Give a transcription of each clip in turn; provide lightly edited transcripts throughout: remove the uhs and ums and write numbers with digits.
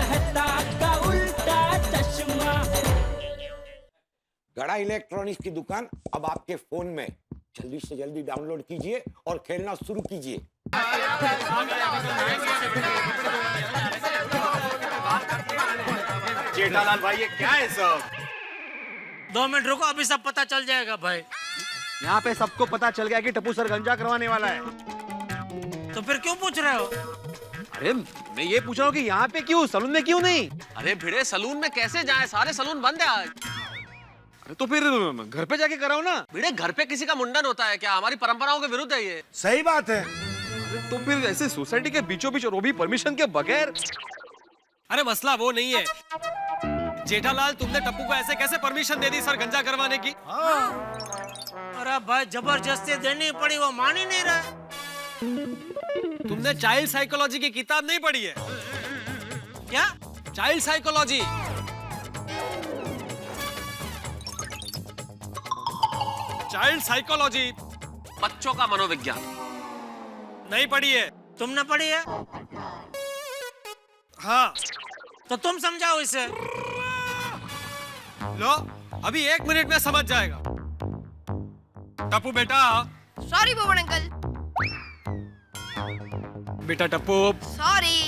मेहता का उल्टा चश्मा। गड़ा इलेक्ट्रॉनिक्स की दुकान अब आपके फोन में। जल्दी से जल्दी डाउनलोड कीजिए और खेलना शुरू कीजिए। जेठालाल भाई ये क्या है सब? 2 मिनट रुको, अभी सब पता चल जाएगा भाई। यहाँ पे सबको पता चल गया कि टप्पू सर गंजा करवाने वाला है। तो फिर क्यों पूछ रहे हो? अरे मैं ये पूछ रहा हूँ कि यहाँ पे क्यों, सलून में क्यों नहीं? अरे भिड़े, सलून में कैसे जाएं? सारे सलून बंद है आज। अरे तो फिर घर पे जाके कराओ ना। भिड़े, घर पे किसी का मुंडन होता है क्या? हमारी परंपराओं के विरुद्ध है ये। सही बात है। तो फिर ऐसे सोसाइटी के बीचों बीच और वो भी परमिशन के बगैर। अरे मसला वो नहीं है जेठालाल, तुमने टप्पू को ऐसे कैसे परमिशन दे दी सर गंजा करवाने की? अरे भाई जबरदस्ती देनी पड़ी, वो मान ही नहीं रहा। तुमने चाइल्ड साइकोलॉजी की किताब नहीं पढ़ी है क्या? Child psychology. चाइल्ड साइकोलॉजी बच्चों का मनोविज्ञान नहीं पढ़ी है? तुमने पढ़ी है? हाँ। तो तुम समझाओ इसे। लो, अभी 1 मिनट में समझ जाएगा। टप्पू बेटा। Sorry Bobad uncle. बेटा टप्पू। सॉरी।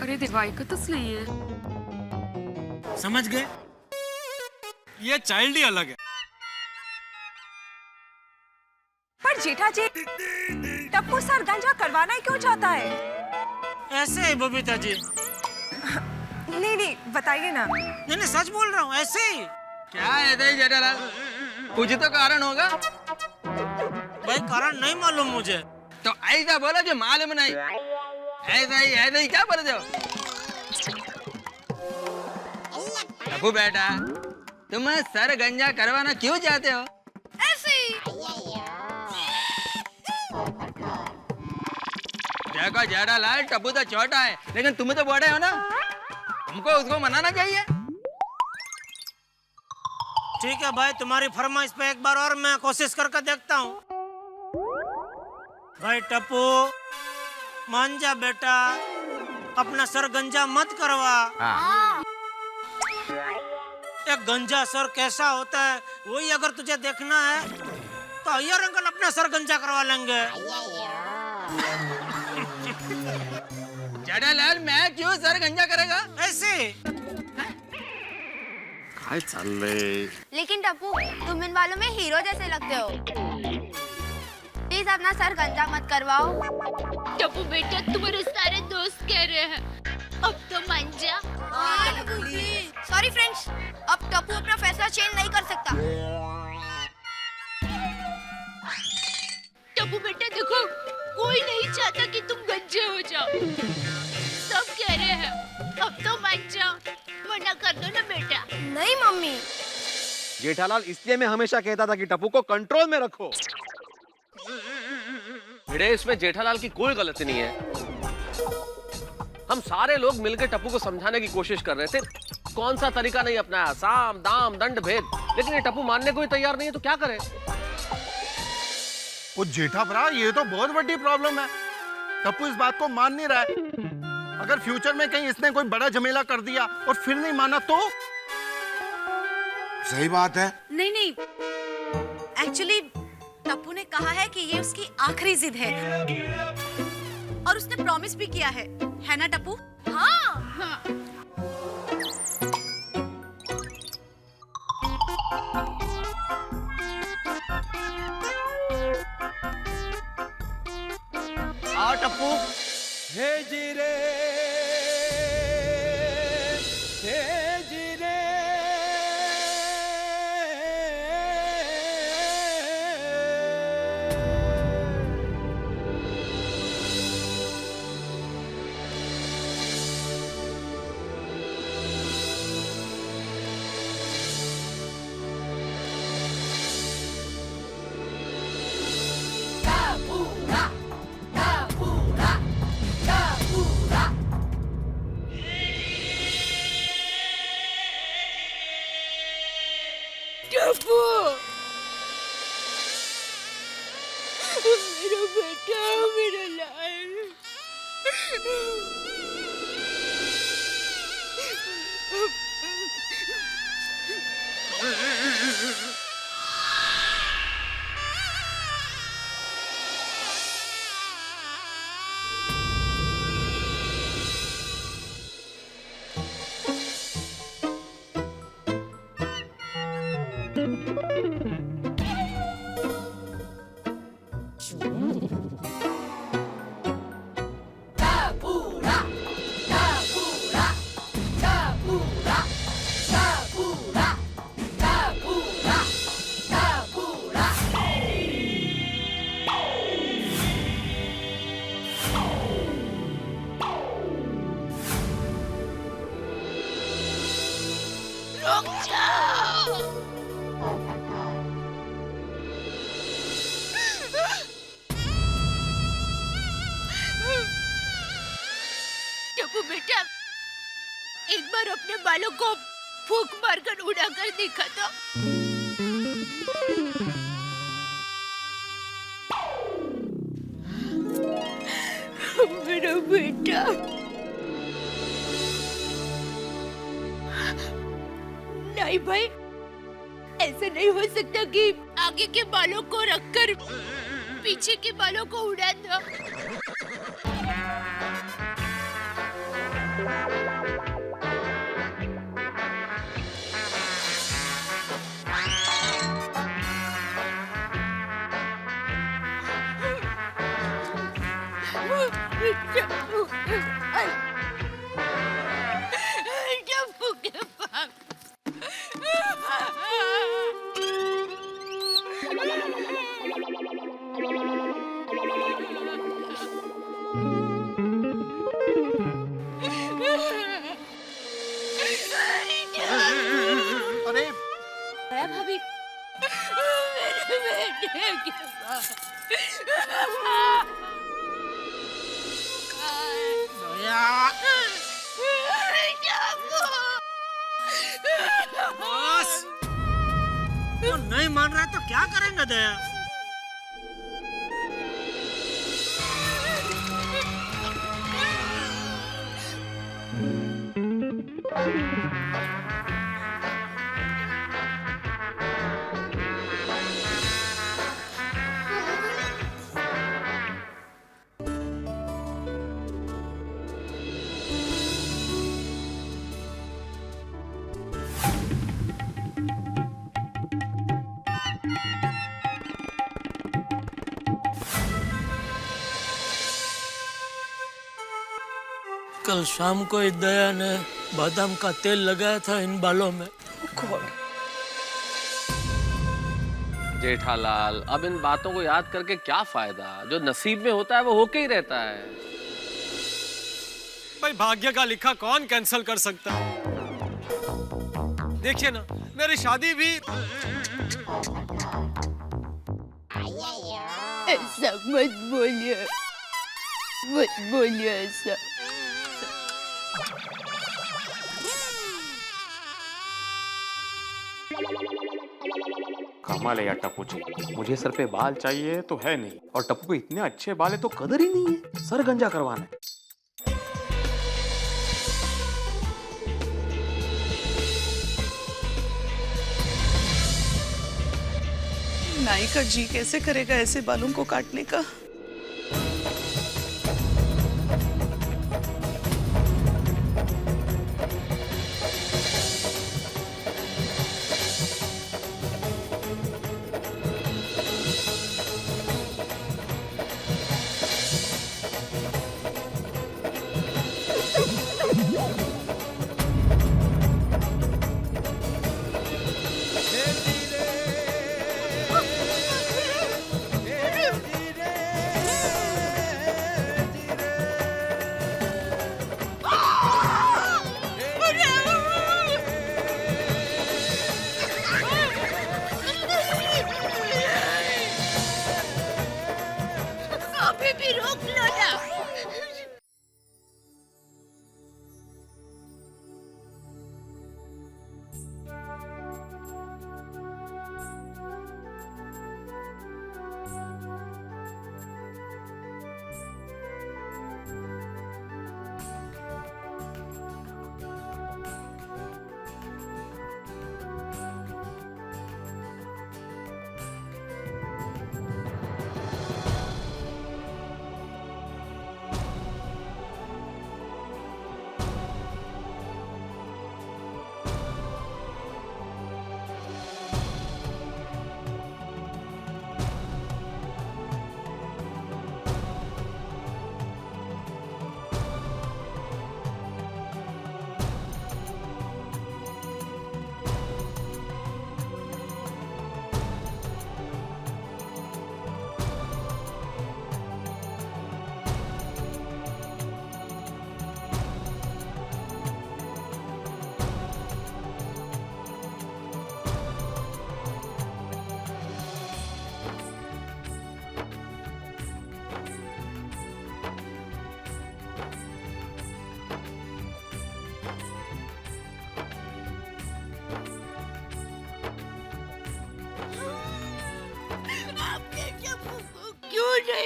अरे दिवाई का तो सही है। समझ गए? ये चाइल्ड ही अलग है। पर जेठा जी, टप्पू सर गंजा करवाना ही क्यों चाहता है? ऐसे ही बबीता जी। नहीं नहीं, बताइए ना। नहीं सच बोल रहा हूँ, ऐसे ही। क्या है जेठालाल? कुछ तो कारण होगा। भाई कारण नहीं मालूम मुझे। तो ऐसा बोलो जो मालूम नहीं। ऐसा ही क्या बोल रहे हो? टप्पू बेटा, तुम सर गंजा करवाना क्यों चाहते हो? ऐसे ही। देखो जेठालाल, टप्पू तो छोटा है लेकिन तुम तो बड़े हो ना, तुमको उसको मनाना चाहिए। ठीक है भाई, तुम्हारी फरमाइश पे एक बार और मैं कोशिश करके देखता हूँ। भाई टप्पू, मान जा बेटा, अपना सर गंजा मत करवा। एक गंजा सर कैसा होता है वही अगर तुझे देखना है तो अय्यर अंकल अपना सर गंजा करवा लेंगे। जेठालाल, मैं क्यों सर गंजा करेगा? ऐसे काय चाललंय? लेकिन टप्पू, तुम इन वालों में हीरो जैसे लगते हो। प्लीज अपना सर गंजा मत करवाओ। टप्पू बेटा, तुम्हारे सारे दोस्त कह रहे हैं, अब तो मान जा। सॉरी फ्रेंड्स, अब टप्पू अपना फैसला चेंज नहीं कर सकता। टप्पू बेटा देखो, कोई नहीं चाहता कि तुम गंजे हो जाओ। सब कह रहे हैं अब तो मान जाओ, मना कर दो ना बेटा। नहीं मम्मी। जेठालाल, इसलिए मैं हमेशा कहता था कि टप्पू को कंट्रोल में रखो। भिड़े, इसमें जेठालाल की कोई गलती नहीं है। हम सारे लोग मिलकर टप्पू को समझाने की कोशिश कर रहे थे, कौन सा तरीका नहीं अपनाया, साम दाम दंड भेद, लेकिन ये टप्पू मानने को ही तैयार नहीं है, तो क्या करें? वो जेठा भरा, ये तो बहुत बड़ी प्रॉब्लम है। टप्पू इस बात को मान नहीं रहा है। अगर फ्यूचर में कहीं इसने कोई बड़ा झमेला कर दिया और फिर नहीं माना तो? सही बात है। नहीं नहीं, एक्चुअली टप्पू ने कहा है कि ये उसकी आखिरी जिद है और उसने प्रॉमिस भी किया है ना टप्पू? हाँ हाँ। आओ टप्पू। हे जीरे, हे जीरे। मेरा बेटा, मेरा लाल। रुक जाओ। टप्पू बेटा, एक बार अपने बालों को फूंक मारकर उड़ाकर दिखा तो। मेरा बेटा। नहीं भाई, ऐसा नहीं हो सकता कि आगे के बालों को रखकर पीछे के बालों को उड़ा दो। टप्पू के पास। अरे भाभी, मेरे बेटे के पास। बस, वो नहीं मान रहा तो क्या करेंगे दया? कल शाम को दया ने बादाम का तेल लगाया था इन बालों में। जेठालाल, अब इन बातों को याद करके क्या फायदा? जो नसीब में होता है वो होके ही रहता है। भाई भाग्य का लिखा कौन कैंसिल कर सकता है? देखिए ना, मेरी शादी भी ऐसा मत बोलिए, मत बोलिए ऐसा। कमाल है यार टप्पू जी, मुझे सर पे बाल चाहिए तो है नहीं, और टप्पू पे इतने अच्छे बाल है तो कदर ही नहीं है। सर गंजा करवाना है। नाई का जी कैसे करेगा ऐसे बालों को काटने का?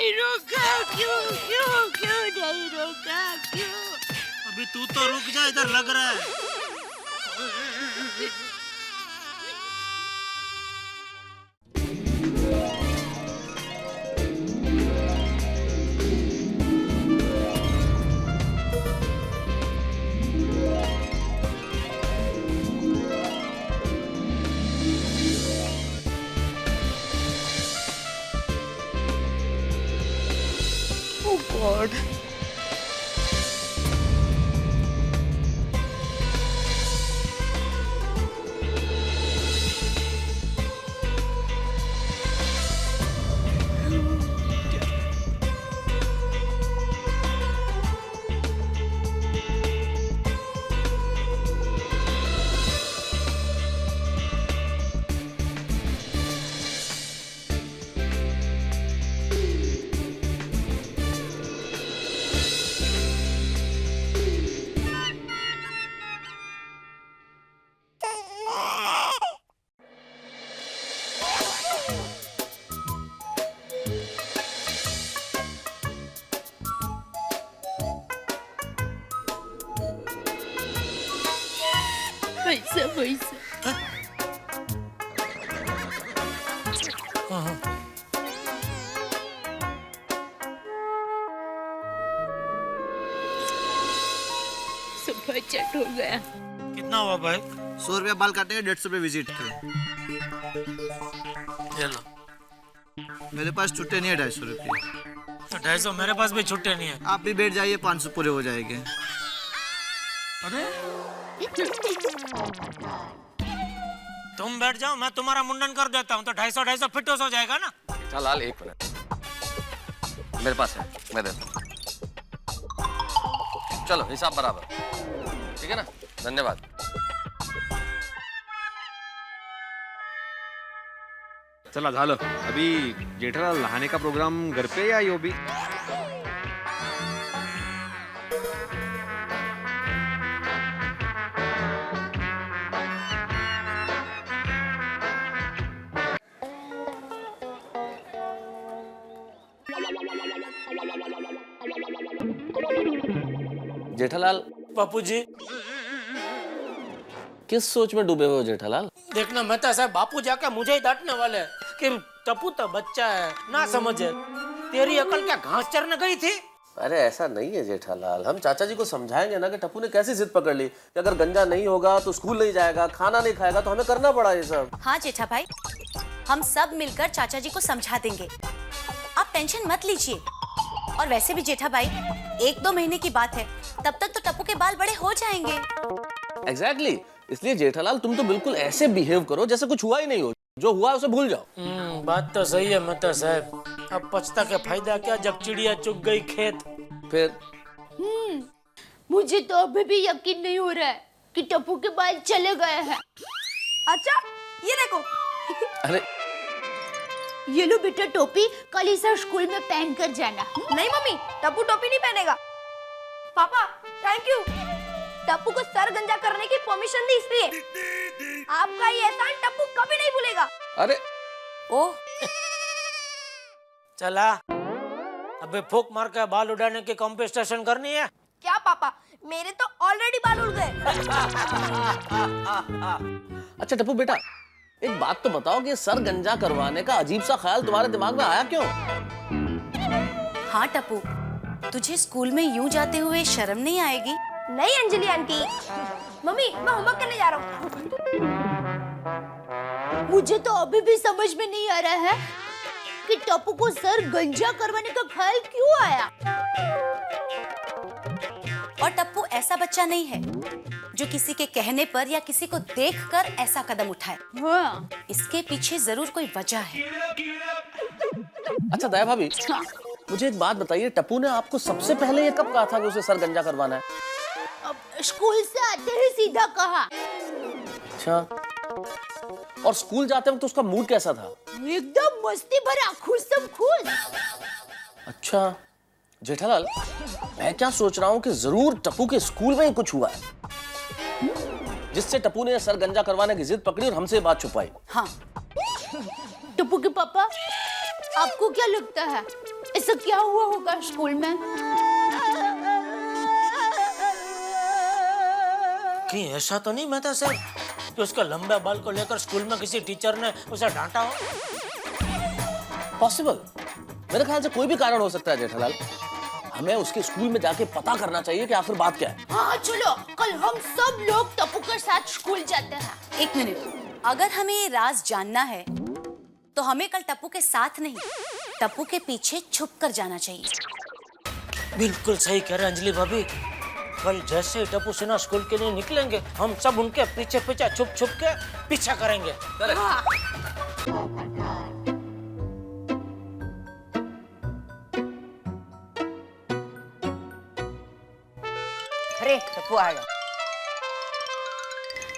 नहीं रोका? क्यों क्यों क्यों नहीं रोका? क्यों? अभी तू तो रुक जा, इधर लग रहा है। Oh God. पैसा पैसा। सब बचत हो गया। कितना हुआ भाई? 100 रुपया बाल काटेंगे, 150 रुपये विजिट के। ये लो। मेरे पास छुट्टे नहीं है 250 रुपये। तो 250 मेरे पास भी छुट्टे नहीं है। आप भी बैठ जाइए, 500 पूरे हो जाएंगे। तुम बैठ जाओ, मैं तुम्हारा मुंडन कर देता हूँ, तो 250 फिट हो जाएगा ना? जेठालाल एक मिनट, मेरे पास है, मैं देता हूँ। चलो हिसाब बराबर, ठीक है ना? धन्यवाद। चला झालं. अभी जेठालाल लहाने का प्रोग्राम घर पे या यो भी? जेठालाल, बापू जी किस सोच में डूबे हुए हो जेठालाल? देखना, मेहता साहब बापू जाकर मुझे ही डांटने वाले हैं कि टप्पू तो बच्चा है, ना समझे। तेरी अकल क्या घास चरने गई थी? अरे ऐसा नहीं है जेठालाल, हम चाचा जी को समझाएंगे ना कि टप्पू ने कैसी जिद पकड़ ली कि अगर गंजा नहीं होगा तो स्कूल नहीं जाएगा, खाना नहीं खाएगा, तो हमें करना पड़ा ये सब। हाँ जेठा भाई, हम सब मिलकर चाचा जी को समझा देंगे, आप टेंशन मत लीजिए। और वैसे भी जेठा भाई, 1-2 महीने की बात है, तब तक तो टप्पू के बाल बड़े हो जाएंगे। एग्जैक्टली, इसलिए जेठालाल तुम तो बिल्कुल ऐसे बिहेव करो जैसे कुछ हुआ ही नहीं हो, जो हुआ उसे भूल जाओ। बात तो सही है मेहता साहब, अब पछता के फायदा क्या जब चिड़िया चुग गई खेत। फिर मुझे तो अभी भी यकीन नहीं हो रहा है कि टप्पू के बाल चले गए हैं। अच्छा, ये देखो। अरे ये लो बेटा टोपी, कल इसे स्कूल में पहन कर जाना। नहीं मम्मी, टप्पू टोपी नहीं पहनेगा। पापा थैंक यू, टप्पू को सर गंजा करने की परमिशन दी इसलिए। आपका ये एहसान टप्पू कभी नहीं भूलेगा। अरे ओह, चला, अबे फूक मार के बाल उड़ाने की कॉम्पिटिशन करनी है क्या पापा? मेरे तो ऑलरेडी बाल उड़ गए। अच्छा टप्पू बेटा, एक बात तो बताओ कि सर गंजा करवाने का अजीब सा ख्याल तुम्हारे दिमाग में आया क्यों? हाँ टप्पू, तुझे स्कूल में यूं जाते हुए शर्म नहीं आएगी? नहीं अंजलि आंटी, मम्मी मैं होमवर्क करने जा रहा हूँ। मुझे तो अभी भी समझ में नहीं आ रहा है कि टप्पू को सर गंजा करवाने का ख्याल क्यों आया। और टप्पू ऐसा बच्चा नहीं है जो किसी के कहने पर या किसी को देखकर ऐसा कदम उठाए। हाँ। इसके पीछे जरूर कोई वजह है। अच्छा दया भाभी, मुझे एक बात बताइए, टप्पू ने आपको सबसे पहले ये कब कहा था कि उसे सर गंजा करवाना है? अब स्कूल से आते ही सीधा कहा। अच्छा, और स्कूल जाते वक्त उसका मूड कैसा था? एकदम मस्ती भरा, खुशम खुश। अच्छा जेठालाल, मैं क्या सोच रहा हूँ कि जरूर टप्पू के स्कूल में ही कुछ हुआ है जिससे टप्पू ने सर गंजा करवाने की जिद पकड़ी और हमसे बात छुपाई। हाँ। टप्पू के पापा, आपको क्या लगता है ऐसा क्या हुआ होगा स्कूल में? कहीं ऐसा तो नहीं मेहता सर कि उसका लंबे बाल को लेकर स्कूल में किसी टीचर ने उसे डांटा हो? पॉसिबल, मेरे ख्याल से कोई भी कारण हो सकता है जेठालाल। हमें उसके स्कूल में जाके पता करना चाहिए कि आखिर बात क्या है। हाँ चलो, कल हम सब लोग टप्पू के साथ स्कूल जाते हैं। एक मिनट, अगर हमें ये राज जानना है तो हमें कल टप्पू के साथ नहीं, टप्पू के पीछे छुप कर जाना चाहिए। बिल्कुल सही कह रहे अंजलि भाभी। कल जैसे ही टप्पू सिन्हा स्कूल के लिए निकलेंगे, हम सब उनके पीछे पीछे छुप छुप के पीछा करेंगे। अरे टप्पू आएगा।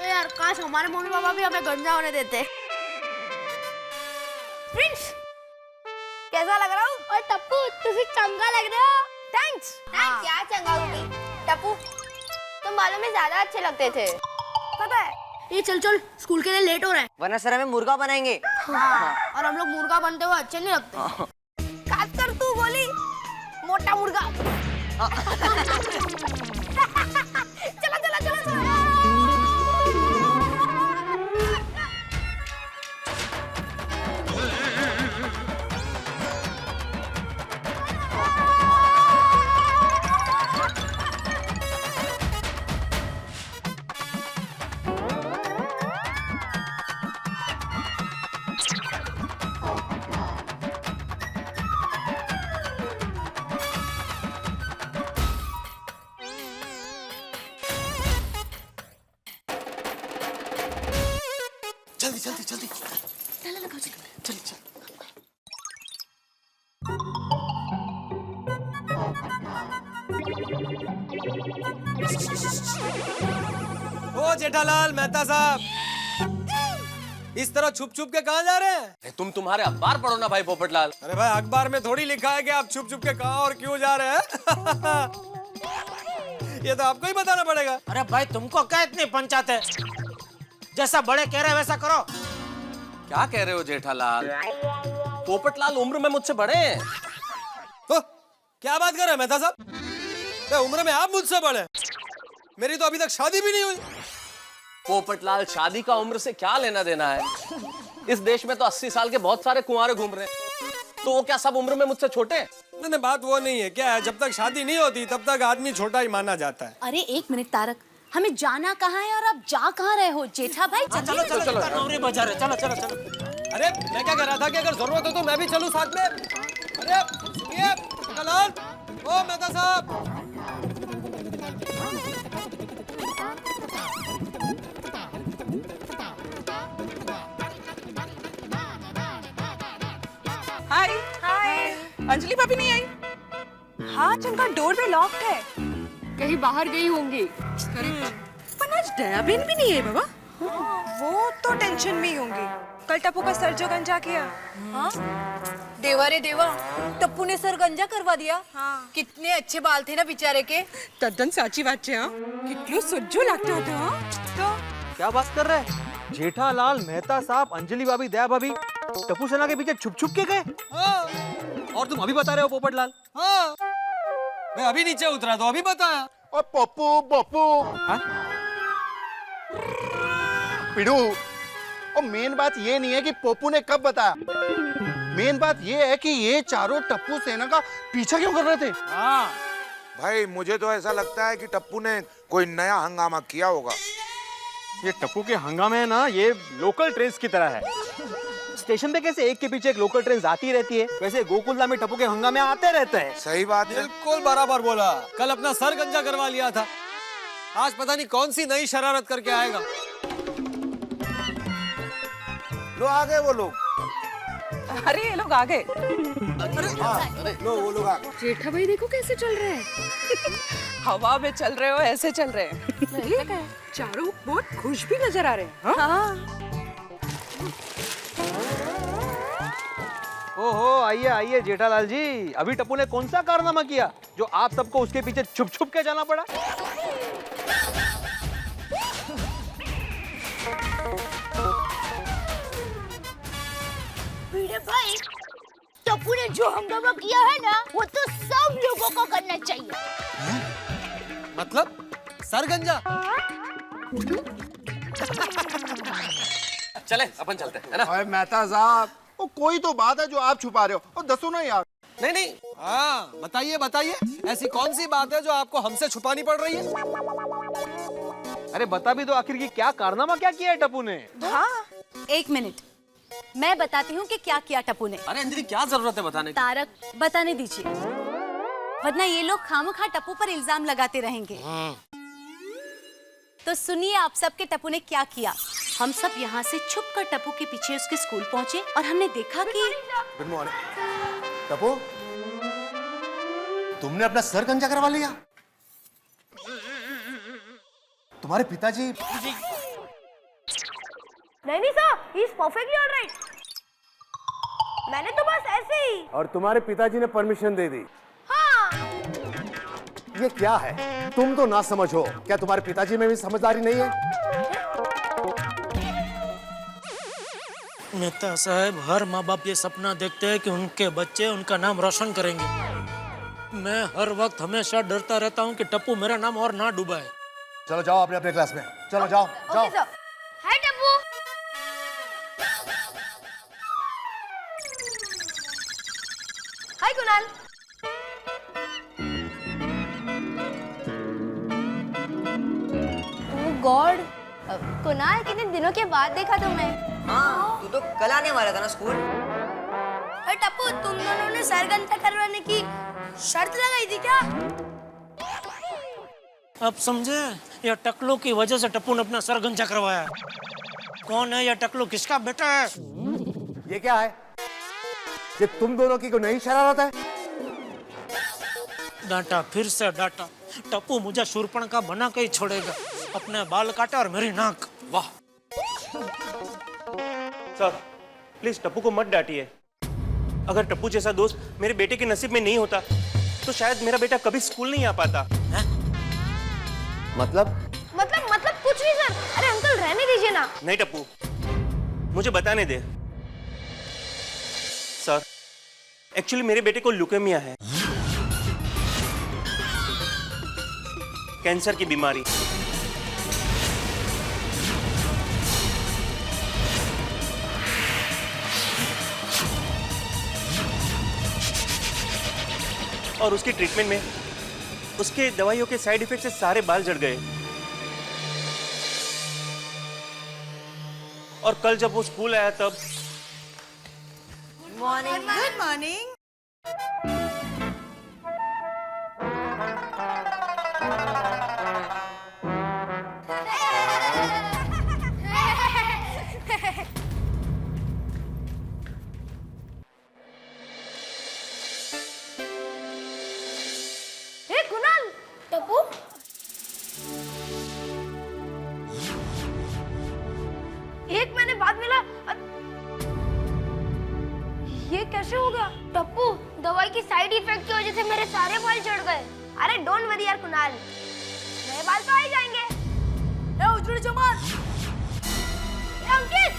यार काश हमारे मम्मी पापा भी हमें गंजा होने देते। प्रिंस, कैसा लग रहा हूँ? और टप्पू तुम चंगा लग रहे हो। थैंक्स। क्या चंगा होगी? टप्पू तुम बालों में ज्यादा अच्छे लगते थे। पता है? ये चल चल, स्कूल के लिए लेट हो रहा है। वरना सर हमें मुर्गा बनाएंगे। हाँ। और हम लोग मुर्गा बनते हुए अच्छे नहीं लगते। खास कर तू बोली मोटा मुर्गा। चलो चलो चलो चलो। जल्दी जल्दी जल्दी। ओ जेठालाल, मेहता साहब, इस तरह छुप छुप के कहाँ जा रहे हैं? तुम तुम्हारे अखबार पढ़ो ना भाई पोपटलाल। अरे भाई, अखबार में थोड़ी लिखा है कि आप छुप छुप के कहाँ और क्यों जा रहे हैं। ये तो आपको ही बताना पड़ेगा। अरे भाई, तुमको क्या इतनी पंचायत है? जैसा बड़े कह रहे हैं वैसा करो। क्या कह रहे हो जेठालाल? पोपटलाल उम्र में मुझसे बड़े हैं। तो क्या बात कर रहे हैं मेहता साहब? उम्र में आप मुझसे बड़े हैं। मेरी तो अभी तक शादी भी नहीं हुई। पोपटलाल, शादी का उम्र से क्या लेना देना है? इस देश में तो 80 साल के बहुत सारे कुंवारे घूम रहे हैं, तो वो क्या सब उम्र में मुझसे छोटे हैं? नहीं, बात वो नहीं है। क्या है, जब तक शादी नहीं होती तब तक आदमी छोटा ही माना जाता है। अरे एक मिनट तारक, हमें जाना कहाँ है और आप जा कहाँ रहे हो? जेठा भाई चलो चलो चलो, नौरी बजा रहे। चलो चलो चलो। अरे मैं क्या कह रहा था कि अगर जरूरत हो तो मैं भी चलूं साथ में। अरे सुनिए जेठालाल, ओ मेहता साहब। हाय हाय। अंजलि भाभी नहीं आई? हाँ, जिनका डोर पे लॉक्ड है। कहीं बाहर गई होंगी। पर आज दयाबेन भी नहीं है बाबा। वो तो टेंशन में ही होंगी। कल टप्पू का सर जो गंजा किया। हाँ? देवा रे देवा, टप्पू ने सर गंजा करवा दिया। हाँ। कितने अच्छे बाल थे ना बेचारे के। तद्दन साची बात है। हाँ? कितलो सुज्जो लगता था। हाँ? तो क्या बात कर रहे हैं? जेठालाल, मेहता साहब, अंजलि भाभी, दया भाभी टप्पू सेना के पीछे छुप छुप के गए। और तुम अभी बता रहे हो पोपटलाल? हाँ, मैं अभी नीचे उतरा तो अभी बताया। और पप्पू पप्पू पिड़ू, और मेन बात ये नहीं है कि पप्पू ने कब बताया। मेन बात ये है कि ये चारों टप्पू सेना का पीछा क्यों कर रहे थे। हाँ भाई, मुझे तो ऐसा लगता है कि टप्पू ने कोई नया हंगामा किया होगा। ये टप्पू के हंगामे है ना, ये लोकल ट्रेन्स की तरह है। स्टेशन पे कैसे एक के पीछे एक लोकल ट्रेन आती रहती है, वैसे गोकुलधाम में टप्पू के हंगामे आते रहते हैं। सही बात है। बिल्कुल बराबर बोला। कल अपना सर गंजा करवा लिया था, आज पता नहीं कौन सी नई शरारत करके आएगा। लो आ गए वो लोग। अरे ये लोग आ गए। लो वो लोग आ गए। जेठा भाई देखो कैसे चल रहे हैं। हवा में चल रहे हो, ऐसे चल रहे हैं। चारों बहुत खुश भी नजर आ रहे हैं। हाँ? ओहो, आइए आइए जेठालाल जी। अभी टप्पू ने कौन सा कारनामा किया जो आप सबको उसके पीछे छुप छुप के जाना पड़ा? भिड़े भाई, तो टप्पू ने जो हंगामा किया है ना, वो तो सब लोगों को करना चाहिए। मतलब सरगंजा। चले अपन चलते हैं, है ना? अरे मेहता साहब, वो कोई तो बात है जो आप छुपा रहे हो, और दसो ना यार। नहीं नहीं, हाँ बताइए बताइए, ऐसी कौन सी बात है जो आपको हमसे छुपानी पड़ रही है? अरे बता भी दो आखिर की क्या कारनामा क्या किया है टप्पू ने? हाँ, एक मिनट, मैं बताती हूँ कि क्या किया टप्पू ने। अरे अंजलि क्या जरूरत है बताने की? तारक बताने दीजिए, वरना ये लोग खामखा टप्पू पर इल्जाम लगाते रहेंगे। तो सुनिए आप सब के टप्पू ने क्या किया। हम सब यहाँ से छुपकर टप्पू के पीछे उसके स्कूल पहुँचे और हमने देखा कि गुड मॉर्निंग। टप्पू, तुमने अपना सर गंजा करवा लिया? तुम्हारे पिताजी? नहीं sir, he is perfectly alright. मैंने तो बस ऐसे ही। और तुम्हारे पिताजी ने परमिशन दे दी? हाँ। ये क्या है? तुम तो ना समझ हो, क्या तुम्हारे पिताजी में भी समझदारी नहीं है? मेहता साहब, हर माँ बाप ये सपना देखते हैं कि उनके बच्चे उनका नाम रोशन करेंगे। मैं हर वक्त हमेशा डरता रहता हूँ कि टप्पू मेरा नाम और ना डुबाए। चलो जाओ अपने अपने क्लास में, चलो जाओ जाओ। Okay sir. Hi Tappu. Hi Kunal. Oh god, Kunal कितने दिनों के बाद देखा तुम्हें। हाँ, तू तो कल आने वाला था ना स्कूल। अरे टप्पू, तुम दोनों ने सरगंजा करवाने की शर्त लगाई थी क्या? अब समझे, यह टकलू की वजह से टप्पू ने अपना सर गंजा करवाया। कौन है यह टकलू, किसका बेटा है? ये क्या है? ये तुम दोनों की कोई नई शरारत है? डांटा, फिर से डांटा। टप्पू मुझे शूरपणखा बना के ही छोड़ेगा। अपने बाल काटा और मेरी नाक। वाह। सर प्लीज टप्पू को मत डांटिए। अगर टप्पू जैसा दोस्त मेरे बेटे के नसीब में नहीं होता तो शायद मेरा बेटा कभी स्कूल नहीं आ पाता। मतलब कुछ नहीं सर। अरे अंकल रहने दीजिए ना। नहीं टप्पू, मुझे बताने दे। सर एक्चुअली मेरे बेटे को ल्यूकेमिया है, कैंसर की बीमारी। और उसकी ट्रीटमेंट में उसके दवाइयों के साइड इफेक्ट से सारे बाल झड़ गए। और कल जब वो स्कूल आया तब गुड मॉर्निंग। हे कुणाल। टप्पू, एक महीने बाद मिला। ये कैसे हो गया? टप्पू, दवाई की साइड इफेक्ट की वजह से मेरे सारे बाल झड़ गए। अरे डोंट वरी यार कुणाल, नए बाल तो आ ही जाएंगे। ए उजड़ी चमार, ए अंकित,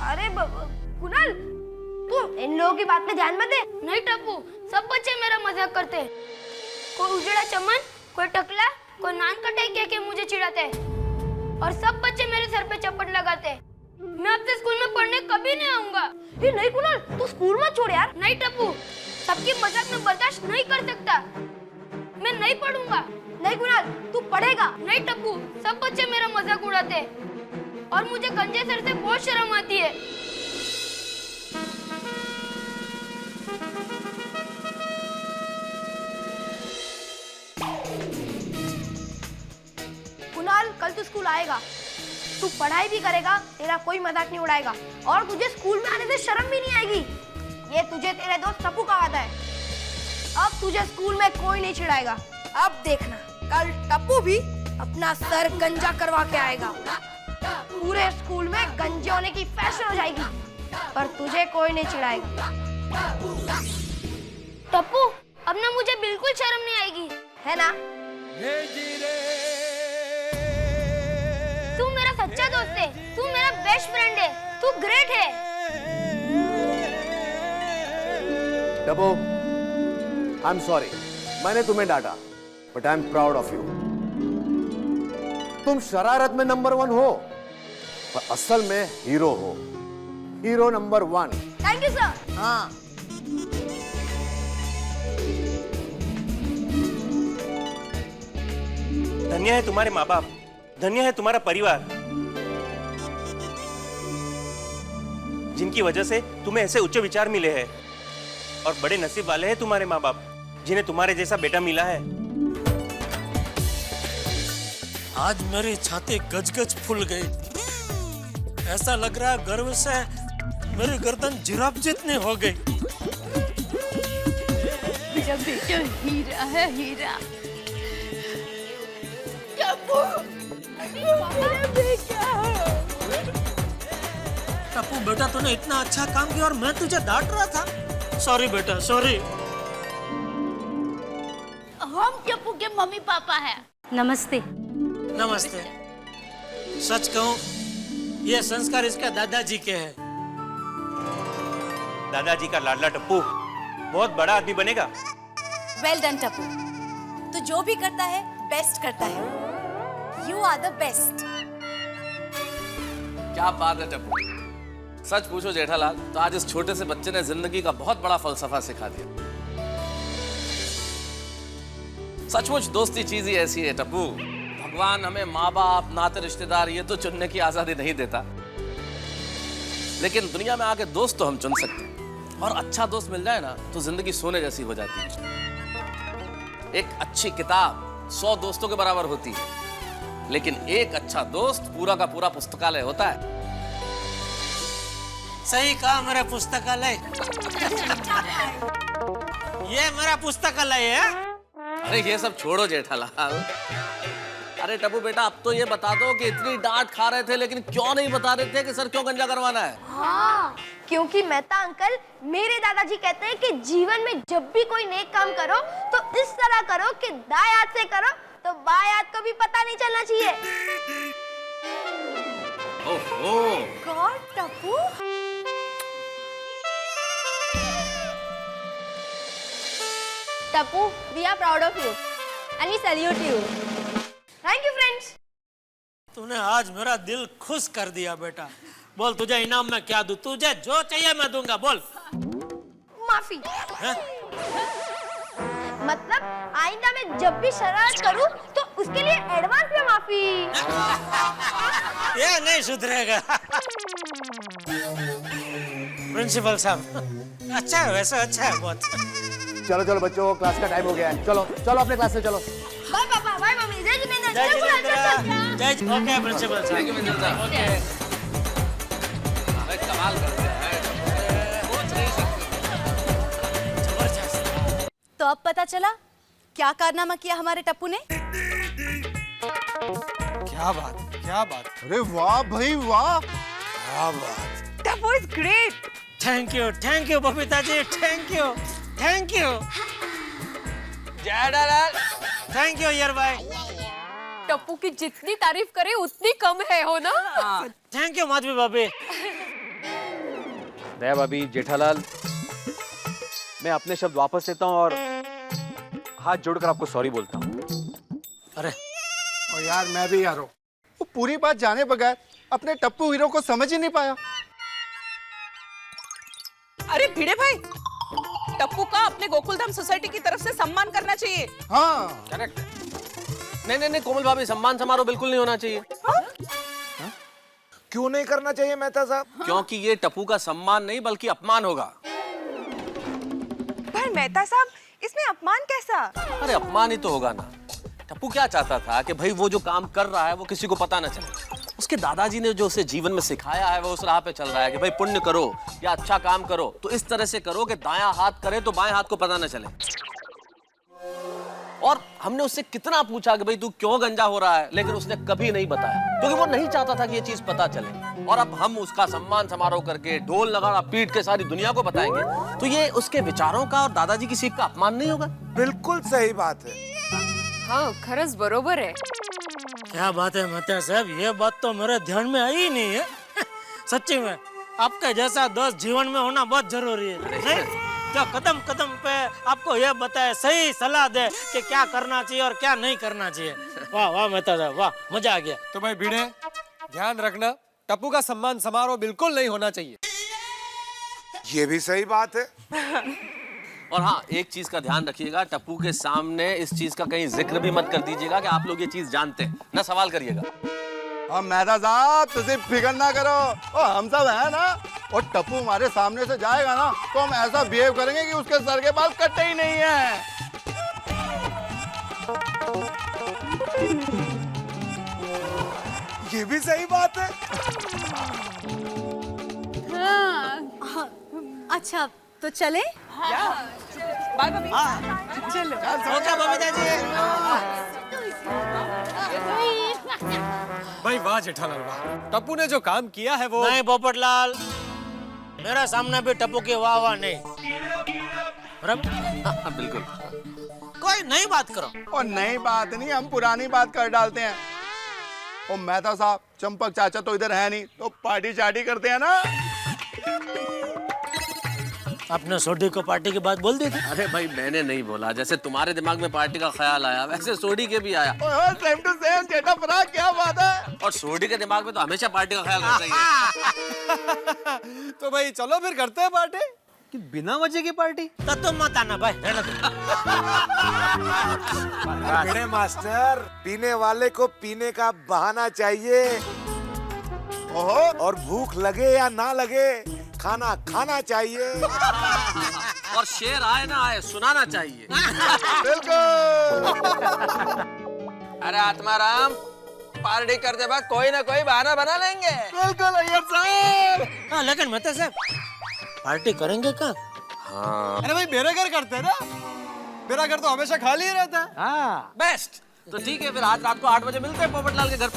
अरे कुणाल, तू इन लोगों की बात में ध्यान मत दे। नहीं टप्पू, सब बच्चे मेरा मजाक करते हैं। कोई उजड़ा चमन, कोई टकला, कोई नान कटाई कह के मुझे चिढ़ाते हैं। और सब बच्चे मेरे सर पे चप्पट लगाते हैं। मैं अब से स्कूल में पढ़ने कभी नहीं आऊंगा। ये नहीं कुणाल, तू स्कूल मत छोड़ यार। नहीं टप्पू, सबकी मजाक में बर्दाश्त नहीं कर सकता। मैं नहीं पढ़ूंगा। नहीं कुणाल, तू पढ़ेगा। नहीं टप्पू, सब बच्चे मेरा मजाक उड़ाते हैं और मुझे गंजे सर से बहुत शर्म आती है। कुणाल, कल तू स्कूल आएगा, तू पढ़ाई भी करेगा, तेरा कोई मजाक नहीं उड़ाएगा और तुझे स्कूल में आने से शर्म भी नहीं आएगी। ये तुझे तेरे दोस्त टप्पू का वादा है। अब तुझे स्कूल में कोई नहीं चिढ़ाएगा। अब देखना, कल टप्पू भी अपना सर गंजा करवा के आएगा। पूरे स्कूल में गंजे होने की फैशन हो जाएगी, पर तुझे कोई नहीं चिढ़ाएगा। टप्पू, अब ना मुझे बिल्कुल शर्म नहीं आएगी, है ना? तू मेरा सच्चा दोस्त है, तू मेरा बेस्ट फ्रेंड है, तू ग्रेट है। टप्पू, आई एम सॉरी, मैंने तुम्हें डांटा, but I am proud of you. तुम शरारत में नंबर 1 हो, पर असल में हीरो हो, hero number 1। Thank you sir. हाँ, धन्य है तुम्हारे माँ बाप, धन्य है तुम्हारा परिवार, जिनकी वजह से तुम्हें ऐसे उच्च विचार मिले हैं। और बड़े नसीब वाले हैं तुम्हारे माँ बाप, जिन्हें तुम्हारे जैसा बेटा मिला है। आज मेरी छाती गज-गज फूल गई। ऐसा लग रहा है गर्व से मेरी गर्दन जिराफ जितनी हो गई। मेरा बेटा हीरा है, हीरा। टप्पू बेटा, तूने इतना अच्छा काम किया और मैं तुझे डांट रहा था। सॉरी बेटा, सॉरी। हम टप्पू के मम्मी पापा हैं। नमस्ते। नमस्ते। सच कहूं, ये संस्कार इसके दादाजी के हैं। दादाजी का लाडला टप्पू बहुत बड़ा आदमी बनेगा। वेल डन टप्पू, तू जो भी करता है बेस्ट करता है। You are the best. क्या बात है टप्पू, सच पूछो जेठालाल तो आज इस छोटे से बच्चे ने जिंदगी का बहुत बड़ा फलसफा सिखा दिया। सचमुच दोस्ती चीज ही ऐसी है टप्पू, भगवान हमें माँ बाप, नाते, रिश्तेदार ये तो चुनने की आजादी नहीं देता, लेकिन दुनिया में आके दोस्त तो हम चुन सकते हैं। और अच्छा दोस्त मिल जाए ना तो जिंदगी सोने जैसी हो जाती है। एक अच्छी किताब 100 दोस्तों के बराबर होती है, लेकिन एक अच्छा दोस्त पूरा का पूरा पुस्तकालय होता है। सही कहा मेरा पुस्तकालय। ये मेरा पुस्तकालय है। अरे ये सब छोड़ो जेठालाल। अरे टप्पू बेटा, अब तो ये बता दो कि इतनी डांट खा रहे थे लेकिन क्यों नहीं बता रहे थे कि सर क्यों गंजा करवाना है? हाँ, क्योंकि मेहता अंकल, मेरे दादाजी कहते हैं कि जीवन में जब भी कोई नेक काम करो तो इस तरह करो कि दाएं हाथ से करो तो बाएं हाथ को भी पता नहीं चलना चाहिए। ओहो, God Tappu, Tappu, we are proud of you and we salute you. Thank you friends. तूने आज मेरा दिल खुश कर दिया बेटा। बोल तुझे इनाम में क्या दूं? तुझे जो चाहिए मैं दूंगा, बोल। माफी। हैं? मतलब आइंदा में जब भी शरारत करूं तो उसके लिए एडवांस में माफी। ये नहीं सुधरेगा। प्रिंसिपल साहब, अच्छा है, वैसे अच्छा है बहुत। चलो चलो बच्चों, क्लास का टाइम हो गया है। चलो चलो अपने क्लास में चलो। बाय पापा, बाय मम्मी, जय जिनेंद्र, जय जय जिनेंद्र, जय। ओके प्रिंसिपल साहब। थैंक यू मिस्टर साहब। ओके। अरे कमाल कर दिया है, सोच नहीं सकते। जबरदस्त। तो अब पता चला क्या कारनामा किया हमारे टप्पू ने। क्या बात, क्या बात। अरे वाह भाई वाह। क्या बात। Tappu is great. Thank you Babita ji, thank you, thank you. Jethalal, thank you यार भाई। टप्पू की जितनी तारीफ करे उतनी कम है, हो ना? थैंक यू माधवी भाभी। दया भाभी, जेठालाल, मैं अपने शब्द वापस लेता हूँ और हाथ जोड़कर आपको सॉरी बोलता हूँ। अरे और यार मैं भी यार हूँ, वो पूरी बात जाने बगैर अपने टप्पू हीरो को समझ ही नहीं पाया। अरे भिड़े भाई, टप्पू का अपने गोकुलधाम सोसाइटी की तरफ से सम्मान करना चाहिए। हाँ करेक्ट। नहीं कोमल भाभी, सम्मान समारोह बिल्कुल नहीं होना चाहिए। क्यों नहीं करना चाहिए मेहता साहब? क्योंकि ये टप्पू का सम्मान नहीं बल्कि अपमान होगा। पर मेहता साहब, इसमें अपमान कैसा? अरे अपमान ही तो होगा ना। टप्पू क्या चाहता था कि भाई वो जो काम कर रहा है वो किसी को पता ना चले। उसके दादाजी ने जो उसे जीवन में सिखाया है वो उस राह पे चल रहा है कि भाई पुण्य करो या अच्छा काम करो तो इस तरह से करो कि दायां हाथ करे तो बाएं हाथ को पता ना चले। और हमने उससे कितना पूछा कि भाई तू क्यों गंजा हो रहा है, लेकिन उसने कभी नहीं बताया क्योंकि वो नहीं चाहता था कि ये चीज पता चले। और अब हम उसका सम्मान समारोह करके ढोल लगाना पीट के सारी दुनिया को बताएंगे तो ये उसके विचारों का और दादाजी की सीख का अपमान नहीं होगा? बिल्कुल सही बात है। हाँ, खरच बरोबर है। क्या बात है मेहता साहब, ये बात तो मेरे ध्यान में आई ही नहीं है। सच्ची में आपके जैसा दोस्त जीवन में होना बहुत जरूरी है, नहीं? जो कदम कदम पे आपको यह बताए, सही सलाह दे कि क्या करना चाहिए और क्या नहीं करना चाहिए। वाह वाह मेहता साहब, वाह, मजा आ गया। तो भाई भिड़े, ध्यान रखना, टप्पू का सम्मान समारोह बिल्कुल नहीं होना चाहिए। ये भी सही बात है। और हाँ, एक चीज का ध्यान रखिएगा, टप्पू के सामने इस चीज का कहीं जिक्र भी मत कर दीजिएगा कि आप लोग ये चीज जानते हैं, ना सवाल करिएगा। हम मेहता साहब तुझे फिक्र ना करो, और हम सब है ना। और टप्पू हमारे सामने से जाएगा ना तो हम ऐसा बिहेव करेंगे कि उसके सर के बाल कटे ही नहीं है। ये भी सही बात है। अच्छा तो चले? बाय भाभी। चलो। ओके बबीता जी। भाई वाह जेठालाल वाह, टप्पू ने जो काम किया है वो। नहीं पोपटलाल, मेरे सामने भी टप्पू की वाह वाह नहीं। बिल्कुल। कोई नई बात करो। और नई बात नहीं, हम पुरानी बात कर डालते हैं। और मेहता साहब, चंपक चाचा तो इधर है नहीं, तो पार्टी चार्टी करते हैं ना। आपने सोडी को पार्टी की बात बोल दी थी। अरे भाई मैंने नहीं बोला, जैसे तुम्हारे दिमाग में पार्टी का ख्याल आया वैसे सोडी के भी आया। सेम टू सेम जेठा परा, क्या बात है। और सोडी के दिमाग में तो हमेशा पार्टी का ख्याल रहता ही है। तो भाई चलो फिर करते हैं पार्टी। कि बिना वजह की पार्टी? तो तुम मत आना भाई, रहने दो। भिड़े मास्टर, पीने वाले को पीने का बहाना चाहिए। ओहो, और भूख लगे या ना लगे, खाना खाना चाहिए। और शेर आए ना आए, सुनाना चाहिए। बिल्कुल। अरे आत्माराम, पार्टी करते वक्त कोई ना कोई बहाना बना लेंगे। बिल्कुल अय्यर साहब। हाँ लेकिन मेहता साहब, पार्टी करेंगे कहाँ? हाँ अरे भाई मेरे घर करते हैं ना, मेरा घर तो हमेशा खाली ही रहता है। हाँ। बेस्ट। तो ठीक है, फिर आज रात को 8 बजे मिलते हैं पोपटलाल के घर।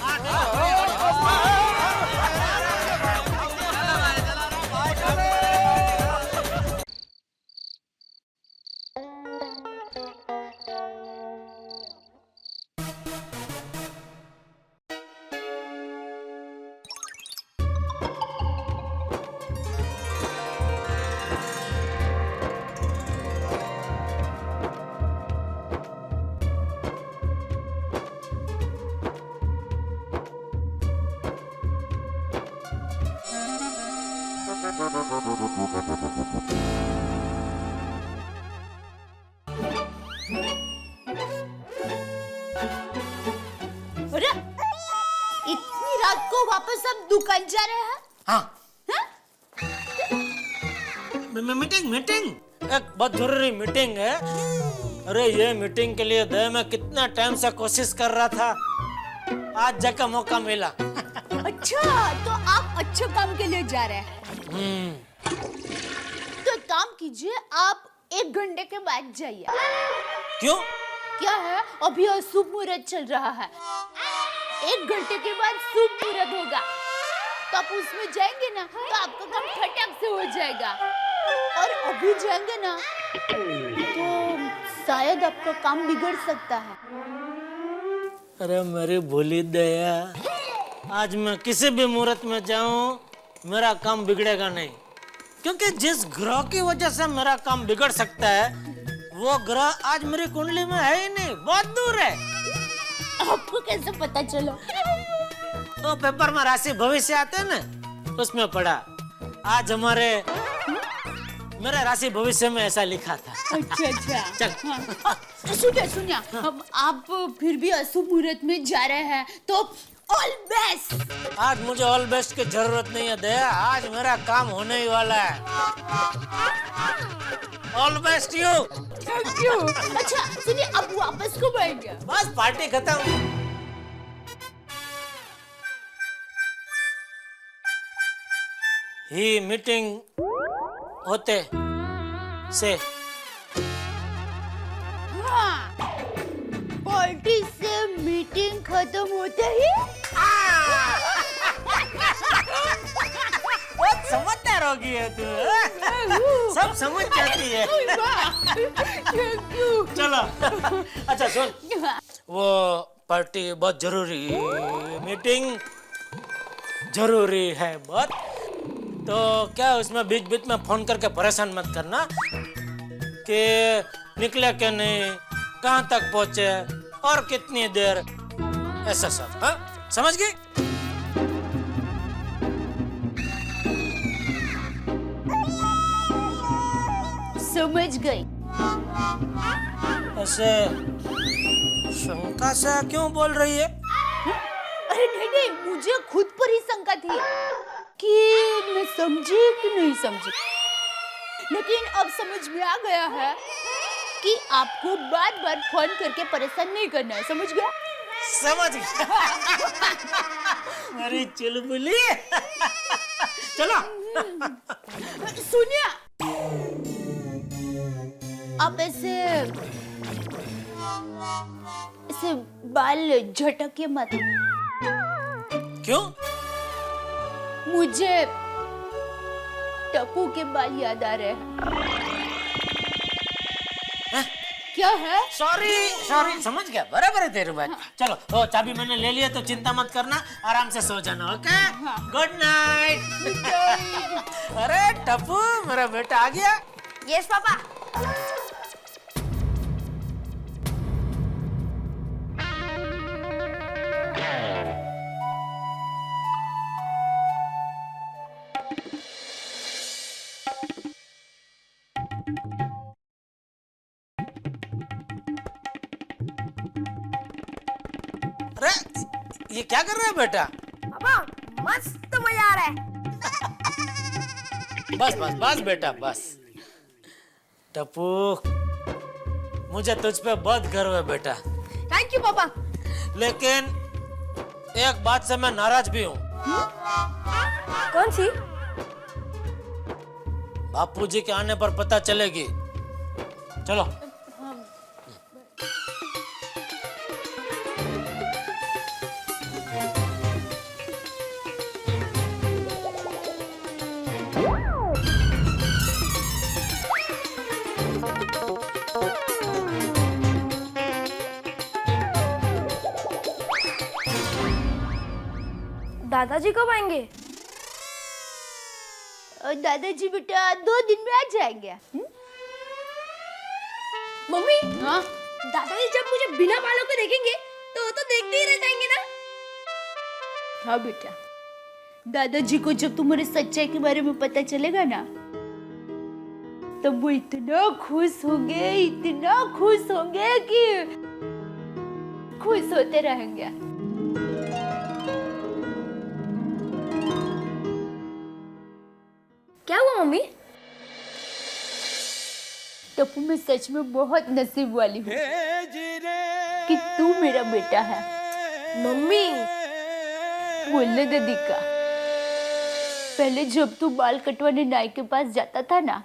अरे इतनी रात को वापस हम दुकान जा रहे हैं? हाँ। हैं? मीटिंग एक बहुत जरूरी मीटिंग है। अरे ये मीटिंग के लिए दे मैं कितना टाइम से कोशिश कर रहा था, आज जाकर मौका मिला। अच्छा, तो आप अच्छे काम के लिए जा रहे हैं। तो एक काम कीजिए, आप 1 घंटे के बाद जाइए। क्यों? क्या है, अभी अशुभ मुहूर्त चल रहा है। 1 घंटे के बाद शुभ मुहूर्त होगा, तो आप उसमें जाएंगे ना तो आपका काम फटाक से हो जाएगा। और अभी जाएंगे ना तो शायद आपका काम बिगड़ सकता है। अरे मेरी भोली दया, आज मैं किसी भी मुहूर्त में जाऊं मेरा काम बिगड़ेगा नहीं, क्योंकि जिस ग्रह की वजह से मेरा काम बिगड़ सकता है वो ग्रह आज मेरी कुंडली में है ही नहीं, बहुत दूर है। आपको कैसे पता चला? तो पेपर में राशि भविष्य आते हैं ना, उसमें पढ़ा। आज मेरे राशि भविष्य में ऐसा लिखा था। अच्छा चल। हाँ। सुनिए, अब आप फिर भी अशुभ मुहूर्त में जा रहे हैं तो ऑल बेस्ट। आज मुझे ऑल बेस्ट की जरूरत नहीं है दया, आज मेरा काम होने ही वाला है। All best you. Thank you. अच्छा सुनिए, अब वापस कब आएंगे? बस पार्टी खत्म। ही मीटिंग होते से हाँ, पार्टी से मीटिंग खत्म होते ही बहुत समझदार होगी है तू, सब समझ जाती है। Thank you. चलो अच्छा सुन, वो पार्टी बहुत जरूरी, मीटिंग जरूरी है बहुत। तो क्या उसमें बीच बीच में फोन करके परेशान मत करना कि निकले क्या नहीं, कहाँ तक पहुंचे और कितनी देर, ऐसा सब। हाँ, समझ गई? समझ गई। ऐसे शंका सा क्यों बोल रही है? अरे नहीं नहीं, मुझे खुद पर ही शंका थी कि मैं समझी कि नहीं समझी, लेकिन अब समझ में आ गया है कि आपको बार बार फोन करके परेशान नहीं करना है। समझ गया? समझ गया। अरे चुलबुली। चलो। सुनिए, आप ऐसे बाल झटके मत। क्यों? मुझे टप्पू के बाल याद आ रहे हैं। क्या है? सॉरी, समझ गया, बराबर है तेरी बात। चलो, ओ चाबी मैंने ले लिया तो चिंता मत करना, आराम से सो जाना। Okay, good night. अरे टप्पू, मेरा बेटा आ गया। Yes papa. अरे ये क्या कर रहा है बेटा? पापा मस्त मजा आ रहा है। बस बेटा, बस। टप्पू, मुझे तुझ पे बहुत गर्व है बेटा, थैंक यू पापा। लेकिन एक बात से मैं नाराज भी हूँ। कौन सी? बापूजी के आने पर पता चलेगी। चलो। दादाजी कब आएंगे? दादाजी बेटा 2 दिन में आ जाएंगे। मम्मी, हाँ? दादाजी जब मुझे बिना बालों के देखेंगे तो वो तो देखते ही रह जाएंगे ना? हाँ बेटा, दादाजी को जब तुम्हारे सच्चाई के बारे में पता चलेगा ना, तब वो इतना खुश होंगे कि खुश होते रहेंगे। क्या हुआ मम्मी? टप्पू, मैं सच में बहुत नसीब वाली हूँ कि तू मेरा बेटा है। मम्मी, बोलने दे दीका। पहले जब तू बाल कटवाने नाई के पास जाता था ना,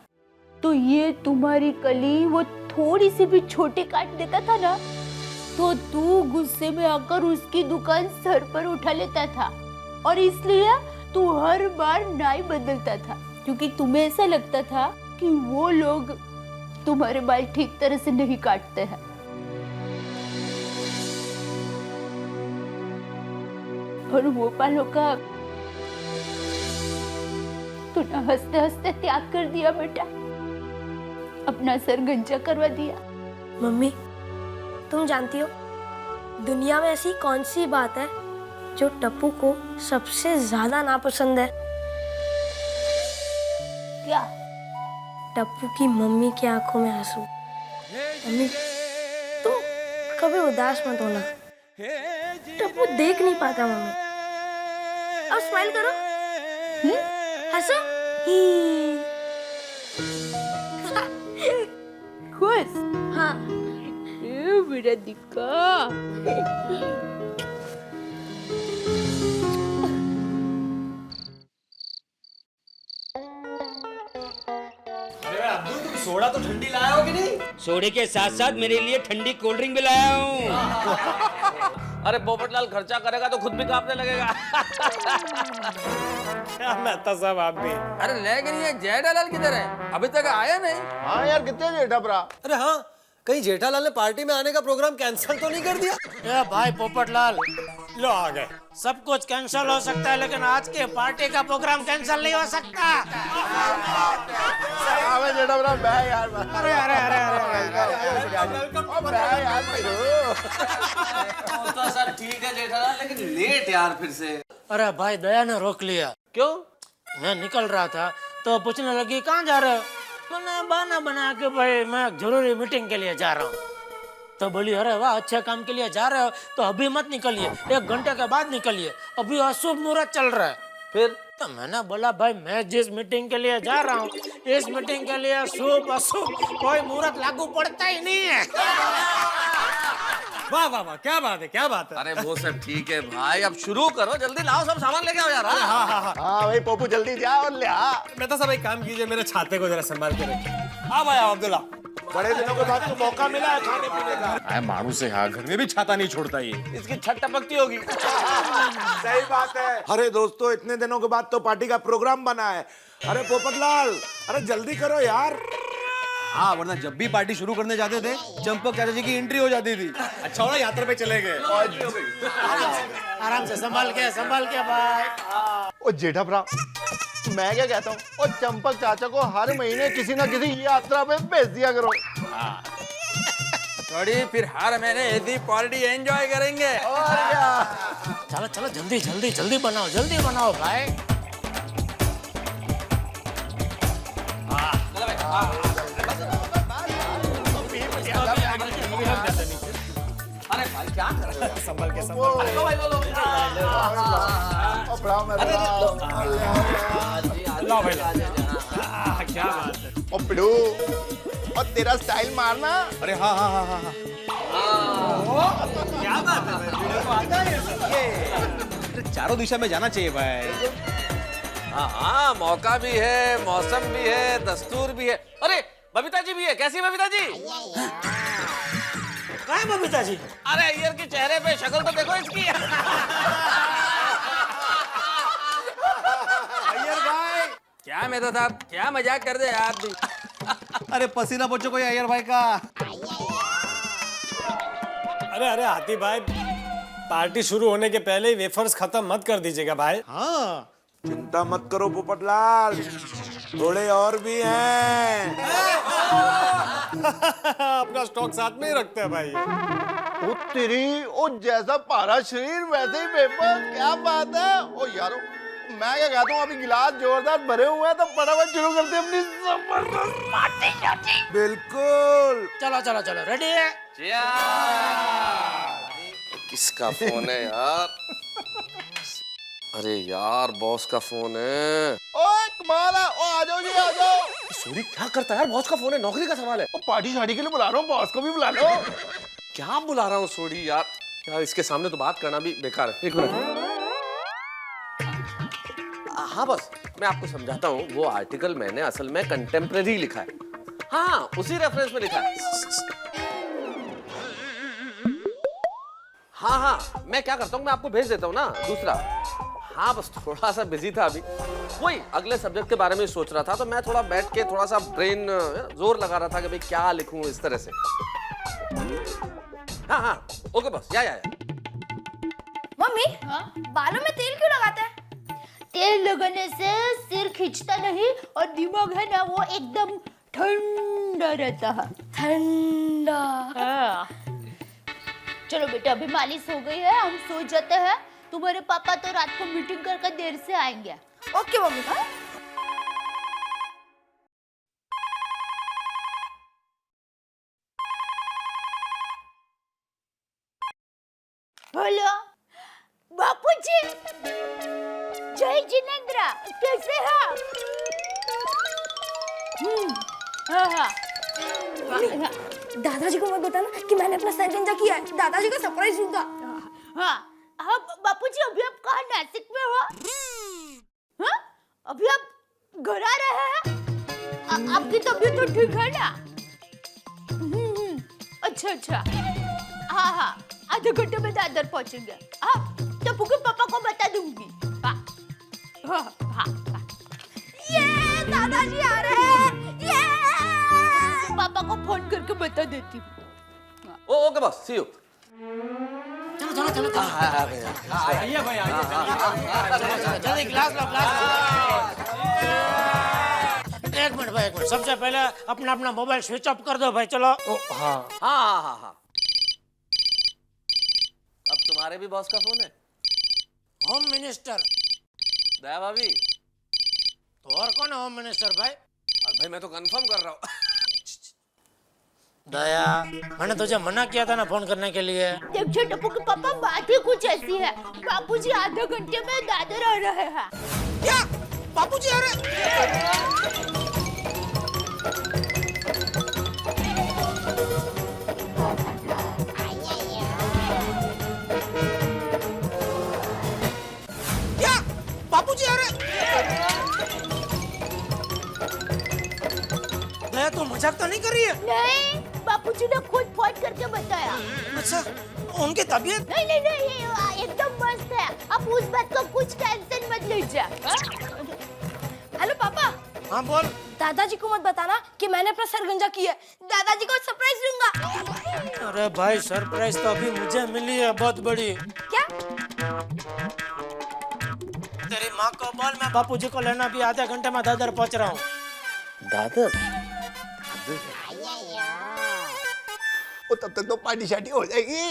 तो ये तुम्हारी कली वो थोड़ी सी भी छोटी काट देता था ना, तो तू गुस्से में आकर उसकी दुकान सर पर उठा लेता था, और इसलिए तू हर बार नाई बदलता था, क्योंकि तुम्हें ऐसा लगता था कि वो लोग तुम्हारे बाल ठीक तरह से नहीं काटते हैं। और वो बालों का तूने हंसते हंसते त्याग कर दिया बेटा, अपना सर गंजा करवा दिया। मम्मी, तुम जानती हो दुनिया में ऐसी कौन सी बात है जो टप्पू को सबसे ज्यादा नापसंद है? क्या? टप्पू की मम्मी की आंखों में आंसू। मम्मी, तुम कभी उदास मत होना, टप्पू देख नहीं पाता। मम्मी, अब स्माइल करो, हंसो। खुश? हाँ। मेरा दिक्का। सोडा तो ठंडी लाया हो कि नहीं? सोडे के साथ साथ मेरे लिए ठंडी कोल्ड ड्रिंक भी लाया हूँ। अरे पोपटलाल खर्चा करेगा तो खुद भी कांपने लगेगा। क्या मेहता साहब आप भी। अरे लेकिन ये जेठालाल किधर है? अभी तक आया नहीं। हाँ यार, कितने जेठा भरा। अरे हाँ, कहीं जेठालाल ने पार्टी में आने का प्रोग्राम कैंसिल तो नहीं कर दिया? ए भाई पोपटलाल, लो आ गए। सब कुछ कैंसिल हो सकता है लेकिन आज के पार्टी का प्रोग्राम कैंसिल नहीं हो सकता। जेठालाल मैं यार अरे अरे अरे तो सब ठीक है जेठालाल, लेकिन लेट यार फिर से। अरे भाई दया ने रोक लिया। क्यों? मैं निकल रहा था तो पूछने लगी कहाँ जा रहे हो? मैंने बहाना बना के भाई मैं जरूरी मीटिंग के लिए जा रहा हूँ। तो बोली अरे वाह अच्छे काम के लिए जा रहे हो तो अभी मत निकलिए, 1 घंटे के बाद निकलिए, अभी अशुभ मुहूर्त चल रहा है। फिर तो मैंने बोला भाई मैं जिस मीटिंग के लिए जा रहा हूँ इस मीटिंग के लिए शुभ अशुभ कोई मुहूर्त लागू पड़ता ही नहीं है। वाह वाह वाह, क्या बात है, क्या बात है। अरे वो सब ठीक है भाई, अब शुरू करो, जल्दी लाओ, सब सामान लेके आओ यार। हाँ भाई पोपू जल्दी जा और ले आ। मेहता साहब एक काम कीजिए, मेरे छाते को जरा संभाल के रखिए। हाँ भाई अब्दुल्ला, बड़े दिनों के बाद तो मौका मिला है खाने पीने का। मानू से हाँ घर में भी छाता नहीं छोड़ता ये। इसकी छत टपकती होगी। सही बात है। अरे दोस्तों, इतने दिनों के बाद तो पार्टी का प्रोग्राम बना है। अरे पोपटलाल, अरे जल्दी करो यार। हाँ वरना जब भी पार्टी शुरू करने जाते थे चंपक चाचा जी की एंट्री हो जाती थी। अच्छा हो यात्रा पे चले गए। आराम से संभाल के भाई। ओ जेठा भरा, मैं क्या कहता हूँ, और चंपक चाचा को हर महीने किसी ना किसी यात्रा पे भेज दिया करो। थोड़ी फिर हर महीने ऐसी पार्टी एंजॉय करेंगे। और क्या? चलो चलो जल्दी बनाओ भाई। अरे भाई क्या कर रहे हो? संभाल के लो भाई लो। ला भाई ला। क्या बात है। ओ पिड़ू, और तेरा स्टाइल मारना। अरे हाँ हाँ हाँ हाँ क्या बात है, वीडियो को आता है। चारों दिशा में जाना चाहिए भाई। हाँ मौका भी है, मौसम भी है, दस्तूर भी है। अरे बबीता जी भी है। कैसी है बबीता जी? कहाँ है बबीता जी? अरे अय्यर के चेहरे पे शक्ल तो देखो इसकी। अय्यर भाई क्या मेहता साहब, क्या मजाक कर दे आप भी। अरे पसीना पोछो कोई अय्यर भाई का। अरे हाथी भाई, पार्टी शुरू होने के पहले ही वेफर्स खत्म मत कर दीजिएगा भाई। हाँ चिंता मत करो पोपटलाल, थोड़े और भी हैं। अपना स्टॉक साथ में ही रखते हैं भाई। ओ तेरी, ओ जैसा पारा शरीर वैसे ही पेपर, क्या बात है। ओ यारो, मैं क्या कहता हूँ, अभी गिलास जोरदार भरे हुए हैं तो फटाफट शुरू करते हैं अपनी जबरदस्त पार्टी। बिल्कुल। चलो रेडी है? किसका फोन है यार? अरे यार बॉस का फोन है। ओ कमाल है, ओ आ जाओ जी आ जाओ। सूरी क्या करता है यार? बॉस का फोन है, नौकरी का सवाल है। ओ पार्टी शादी के लिए बुला रहा हूँ, बॉस को भी बुला लो। क्या बुला रहा हूँ सोडी यार? यार इसके सामने तो बात करना भी बेकार है। एक मिनट। हाँ बस मैं आपको समझाता हूँ। वो आर्टिकल मैंने असल में कंटेम्प्रेरी लिखा है। हाँ उसी रेफरेंस में लिखा है। हाँ मैं क्या करता हूँ, मैं आपको भेज देता हूँ ना दूसरा। हाँ बस थोड़ा सा बिजी था अभी, वही अगले सब्जेक्ट के बारे में सोच रहा था, तो मैं थोड़ा बैठ के थोड़ा सा ब्रेन जोर लगा रहा था कि भाई क्या लिखूं इस तरह से। हाँ ओके बस या। मम्मी, बालों में तेल क्यों लगाते हैं? तेल लगाने से सिर खींचता नहीं और दिमाग है ना वो एकदम ठंडा रहता है। ठंडा। हाँ। चलो बेटा अभी मालिश हो गई है, हम सो जाते हैं। तुम्हारे पापा तो रात को मीटिंग करके देर से आएंगे। Okay mummy. हेलो बापूजी, जय जिनेंद्र, कैसे हो? हाँ। दादाजी को मत बताना कि मैंने अपना सर गंजा किया है, दादाजी को सरप्राइज दूंगा। हाँ बापूजी, अभी आप कहाँ नासिक में हो? हाँ? अभी आप घर आ रहे हैं? आपकी तबीयत तो ठीक है ना? अच्छा। हाँ आधे घंटे में दादर पहुंचेंगे। हाँ टप्पू के पापा को बता दूंगी। हाँ। ये दादाजी आ रहे हैं। ये पापा को फोन करके बता देती हूँ। ओके बस सी यू। चलो चलो चलो आइए भाई आइए चलो जल्दी ग्लास लो ग्लास लो। एक मिनट भाई, एक मिनट। सबसे पहले अपना अपना मोबाइल स्विच ऑफ कर दो भाई। चलो। हाँ हाँ। अब तुम्हारे भी बॉस का फोन है? Home minister. दया भाभी। तो और कौन है होम मिनिस्टर भाई? और भाई मैं तो कंफर्म कर रहा हूँ। दया, मैंने तुझे मना किया था ना फोन करने के लिए। देखिए टप्पू के पापा, बात ही कुछ ऐसी है। बापूजी आधे घंटे में दादर आ रहे हैं। क्या? बापूजी आ रहे? क्या? बापूजी आ रहे? दया, तू मजाक तो नहीं कर रही है? नहीं, बापूजी ने खुद फोन करके बताया। अच्छा, उनकी तबीयत? नहीं नहीं नहीं, एकदम मस्त है। आप उस बात को कुछ टेंशन मत लीजिए। हेलो पापा। हाँ बोल। दादाजी को मत बताना कि मैंने अपना सर गंजा किया है। दादाजी को सरप्राइज दूंगा। अरे भाई, सरप्राइज तो अभी मुझे मिली है बहुत बड़ी। क्या? तेरी माँ को बोल मैं बापूजी को लेना भी आधे घंटे में दादर पहुँच रहा हूँ। दादर? वो तब तक तो पार्टी शार्टी हो जाएगी।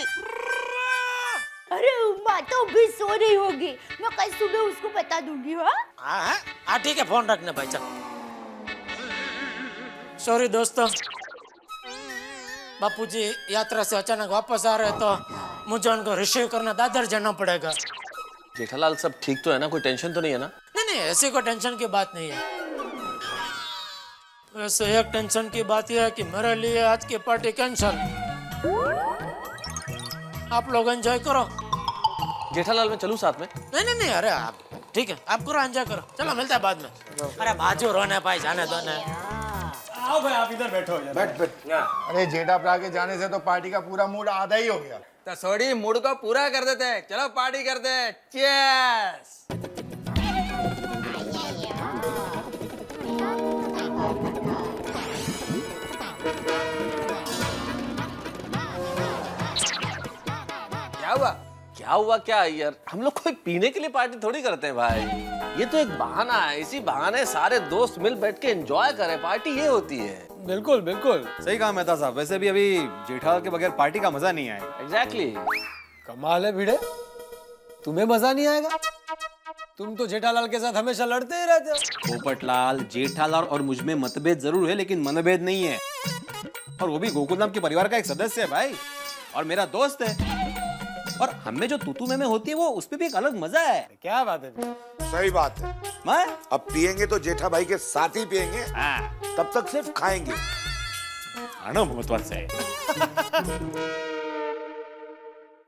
अरे माँ तो भी सो रही होगी, मैं कल सुबह उसको बता दूंगी। हाँ ठीक है, फोन रखने भाई। चल। सॉरी दोस्तों, बापूजी यात्रा से अचानक वापस आ रहे तो मुझे उनको रिसीव करना दादर जाना पड़ेगा। जेठालाल सब ठीक तो है ना? कोई टेंशन तो नहीं है ना? नहीं, ऐसी कोई टेंशन की बात नहीं है। वैसे एक टेंशन की बात यह है कि मेरे लिए आज की पार्टी कैंसल। आप लोग एंजॉय करो। जेठालाल मैं चलूं साथ में? नहीं, अरे आप ठीक है, आप करो, एंजॉय करो। चलो मिलते हैं बाद में। अरे बाजू रोने भाई, जाने दो ना। आओ भाई, आप इधर बैठो। बैठ। अरे जेठा प्रा के जाने से तो पार्टी का पूरा मूड आधा ही हो गया। तो सोडी मूड को पूरा कर देते हैं। चलो पार्टी करते हैं। चीयर्स। क्या हुआ क्या यार? हम लोग कोई पीने के लिए पार्टी थोड़ी करते हैं भाई। ये तो एक बहाना है। इसी बहाने सारे दोस्त मिल बैठ के एंजॉय करें, पार्टी ये होती है। बिल्कुल बिल्कुल सही कहा मेहता साहब। वैसे भी अभी जेठालाल के बगैर पार्टी का मजा नहीं आएगा। एग्जैक्टली। कमाल है भिड़े, तुम्हें मजा नहीं आएगा? तुम तो जेठालाल के साथ हमेशा लड़ते ही रहते हो। पोपटलाल, जेठालाल और मुझ में मतभेद जरूर है, लेकिन मनभेद नहीं है। और वो भी गोकुलधाम के परिवार का एक सदस्य है भाई, और मेरा दोस्त है। और हमें जो तूतू में होती है वो उसपे भी एक अलग मजा है। क्या बात है? सही बात है। मैं अब पिएंगे तो जेठा भाई के साथ ही पिएंगे, तब तक सिर्फ खाएंगे। महत्व से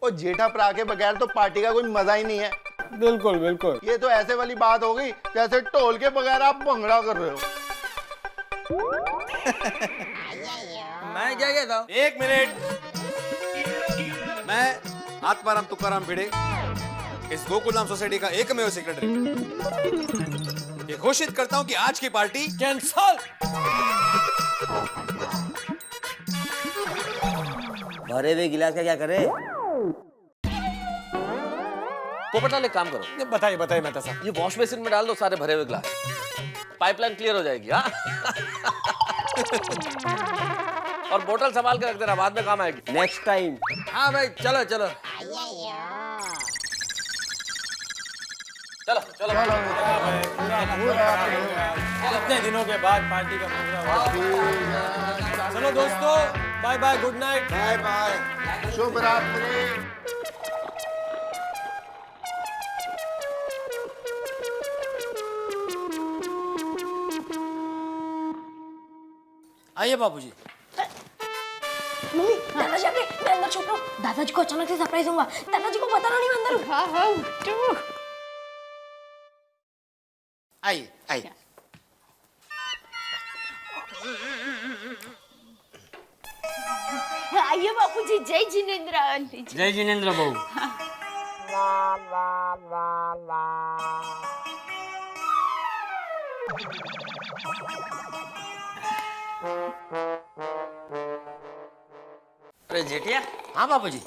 और जेठा प्रा के बगैर तो पार्टी का कोई मजा ही नहीं है। बिल्कुल बिल्कुल। ये तो ऐसे वाली बात हो गई जैसे ढोल के बगैर आप भंगड़ा कर रहे हो। मैं क्या कहता हूँ? एक मिनट। मैं आत्माराम तुकाराम भिड़े, इस गोकुलधाम सोसाइटी का एकमेव सेक्रेटरी, ये घोषित करता हूं कि आज की पार्टी कैंसल। भरे हुए गिलास का क्या करे? पोपटलाल एक काम करो। बताइए बताइए मेहता साहब। ये वॉश बेसिन में डाल दो सारे भरे हुए ग्लास। पाइपलाइन क्लियर हो जाएगी। हाँ। और बोतल संभाल के रख देना, बाद में काम आएगी। Next time. हाँ भाई, चलो चलो चलो चलो। इतने दिनों के बाद पार्टी का प्रोग्राम हुआ। चलो दोस्तों, bye bye, good night. Bye bye, शुभ रात्रि। आइए बाबूजी। मम्मी, दादाजी आ गए। मैं अंदर छुप रहा हूँ। दादाजी को अचानक से सरप्राइज दूंगा। दादाजी को बताना नहीं, मैं अंदर हूँ। हाँ उठो। आइए आइए। आइए बापूजी। जय जिनेंद्र आंटी जी। जय जिनेंद्र बहू। अरे जेठिया। हाँ बाबूजी।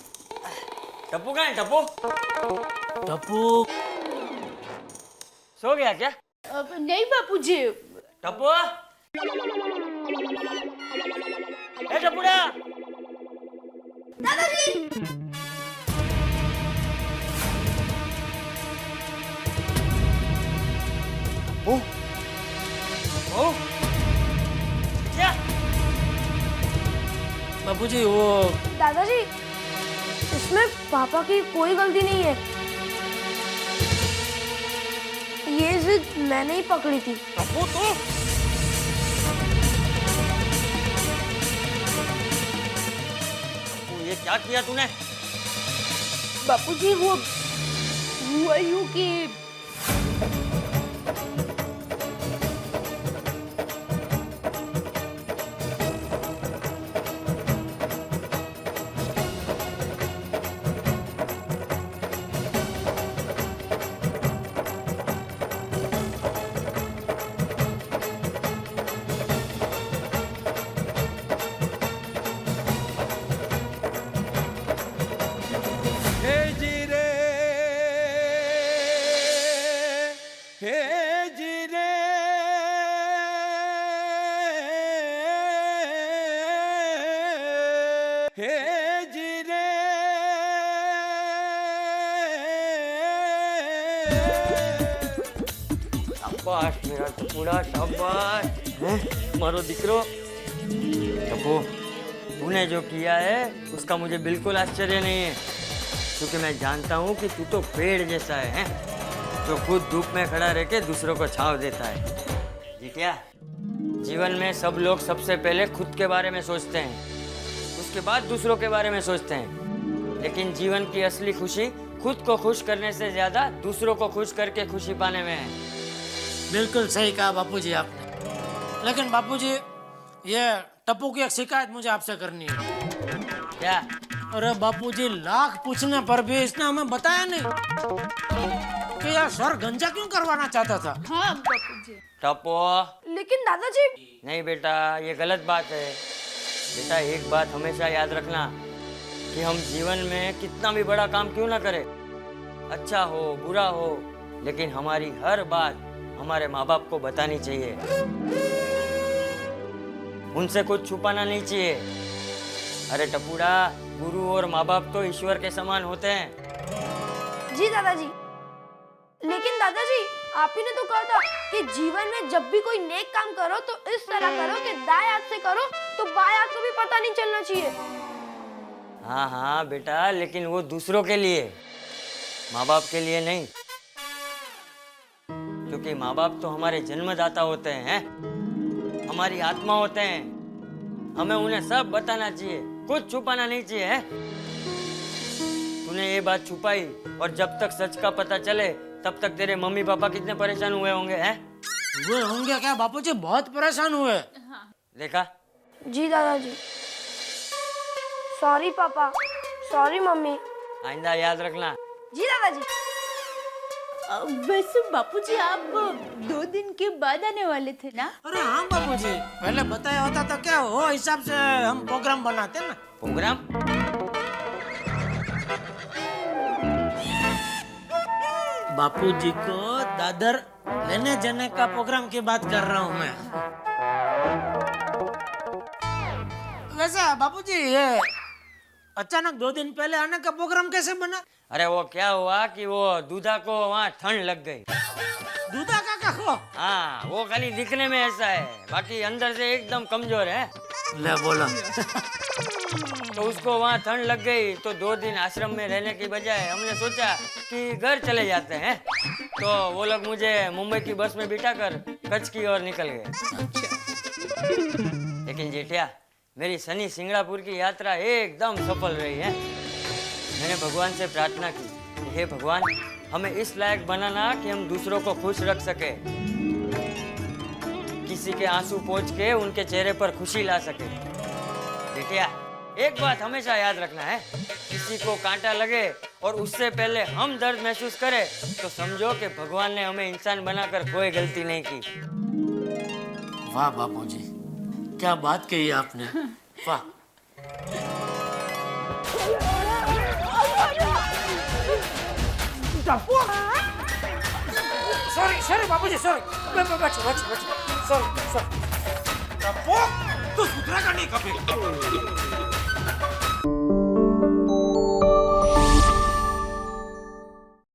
टप्पू कहाँ है टप्पू? टप्पू सो गया क्या? नहीं बापूजी। टप्पू ए टप्पूड़ा दादाजी। ओ क्या? बापूजी वो दादाजी इसमें पापा की कोई गलती नहीं है, ये जिद मैंने ही पकड़ी थी। टप्पू तू ये क्या किया तूने? बापूजी वो हुआ यूं कि शाबाश मेरा टप्पूड़ा, शाबाश मारो दिकरो। टप्पू तूने जो किया है उसका मुझे बिल्कुल आश्चर्य नहीं है, क्योंकि मैं जानता हूँ कि तू तो पेड़ जैसा है जो खुद धूप में खड़ा रह के दूसरों को छांव देता है। जीतिया, जीवन में सब लोग सबसे पहले खुद के बारे में सोचते हैं, उसके बाद दूसरों के बारे में सोचते हैं, लेकिन जीवन की असली खुशी खुद को खुश करने से ज्यादा दूसरों को खुश करके खुशी पाने में है। बिल्कुल सही कहा बापूजी आपने, लेकिन बापूजी ये टप्पू की एक शिकायत मुझे आपसे करनी है। क्या? अरे बापूजी लाख पूछने पर भी इसने हमें बताया नहीं कि यार सर गंजा क्यों करवाना चाहता था। हाँ बापूजी। टप्पू लेकिन दादाजी नहीं बेटा, ये गलत बात है। बेटा एक बात हमेशा याद रखना कि हम जीवन में कितना भी बड़ा काम क्यों ना करें, अच्छा हो बुरा हो, लेकिन हमारी हर बात हमारे माँ बाप को बतानी चाहिए, उनसे कुछ छुपाना नहीं चाहिए। अरे टप्पूड़ा, गुरु और माँ बाप तो ईश्वर के समान होते हैं। जी दादाजी, लेकिन दादाजी आप ही ने तो कहा था कि जीवन में जब भी कोई नेक काम करो तो इस तरह करो कि दाएं हाथ से करो तो बाएं हाथ को भी पता नहीं चलना चाहिए। हाँ हाँ बेटा, लेकिन वो दूसरों के लिए, माँ बाप के लिए नहीं, क्योंकि माँ बाप तो हमारे जन्मदाता होते हैं, हमारी आत्मा होते हैं, हमें उन्हें सब बताना चाहिए, कुछ छुपाना नहीं चाहिए है? तूने ये बात छुपाई और जब तक सच का पता चले तब तक तेरे मम्मी पापा कितने परेशान हुए होंगे हैं? वो होंगे क्या बापूजी, बहुत परेशान हुए। देखा? जी दादाजी। सॉरी पापा, सॉरी मम्मी। आइंदा याद रखना। जी दादाजी। वैसे बापूजी आप 2 दिन के बाद आने वाले थे ना? अरे हाँ बापूजी, पहले बताया होता तो क्या हो हिसाब से हम प्रोग्राम बनाते ना। प्रोग्राम? बापूजी को दादर लेने जाने का प्रोग्राम की बात कर रहा हूँ मैं। वैसे बापूजी ये अचानक 2 दिन पहले आने का प्रोग्राम कैसे बना? अरे वो क्या हुआ कि वो दूधा को वहाँ ठंड लग गई। दूधा काका को? हाँ, वो खाली दिखने में ऐसा है, बाकी अंदर से एकदम कमजोर है। ले बोला। तो उसको वहाँ ठंड लग गई, तो 2 दिन आश्रम में रहने की बजाय हमने सोचा कि घर चले जाते हैं। तो वो लोग मुझे मुंबई की बस में बिठाकर कच्छ की ओर निकल गए। लेकिन जेठिया, मेरी शनि सिंगड़ापुर की यात्रा एकदम सफल रही है। मैंने भगवान से प्रार्थना की कि हे भगवान, हमें इस लायक बनाना कि हम दूसरों को खुश रख सके, किसी के आंसू पोंछ के उनके चेहरे पर खुशी ला सके। बेटिया, एक बात हमेशा याद रखना है, किसी को कांटा लगे और उससे पहले हम दर्द महसूस करें तो समझो कि भगवान ने हमें इंसान बनाकर कोई गलती नहीं की। वाह बापूजी, क्या बात कही आपने, वाह। टप्पू सॉरी बाबूजी सॉरी बच सॉरी टप्पू तू सुधरा का नहीं कभी